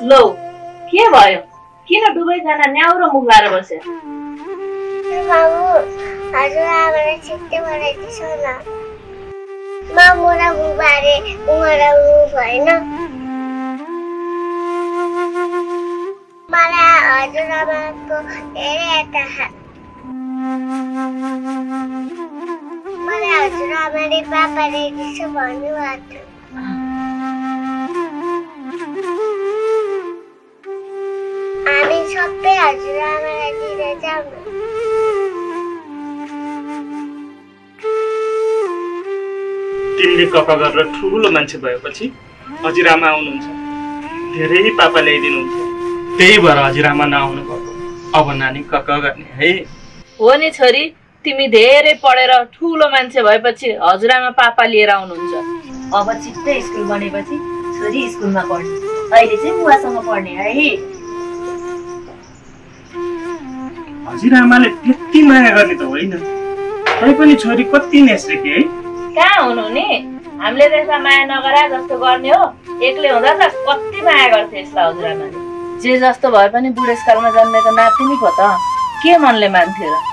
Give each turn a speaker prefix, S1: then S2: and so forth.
S1: लौ के भयो किन दुवैजना न्याउरो मुख लाएर बसे
S2: बाबु हजुरआमालाई छिट्टै बनाइदिसो न मामु र बुबाले उमाराउनु भएन मलाई हजुरआमाको धेरै याद मलाई हजुरआमाले पापा ल्याइदिसो भन्नुभएको थियो हामी सबै हजुरआमालाई दिएर जाउँ
S3: तिमीले कका गरेर ठुलो मान्छे भएपछि हजुरआमा आउनुहुन्छ धेरै पापा ल्याइदिनुहुन्छ त्यही भएर हजुरआमा नआउनु भएको अब नानी कका गर्ने है
S1: हो नि छोरी तिमी धेरै पढेर ठुलो मान्छे भएपछि हजुरआमा पापा लिएर आउनुहुन्छ
S4: अब छिट्टै स्कुल बनेपछि छोरी स्कुलमा पढ्ने अहिले चाहिँ बुवासँग पढ्ने है
S3: हजुरआमाले त्यति माया गर्ने त होइन तैपनि छोरी कति नेस्रेकी है
S1: कहाँ हुनु नि हामीले त्यसलाई माया नगरा जस्तो गर्ने हो एक्लै हुँदा त कति माया गर्थे यसलाई हजुरआमाले जे जस्तो भए पनि बुढेसकालमा जन्मेको नाति नि पो त के मनले मान्थ्यो र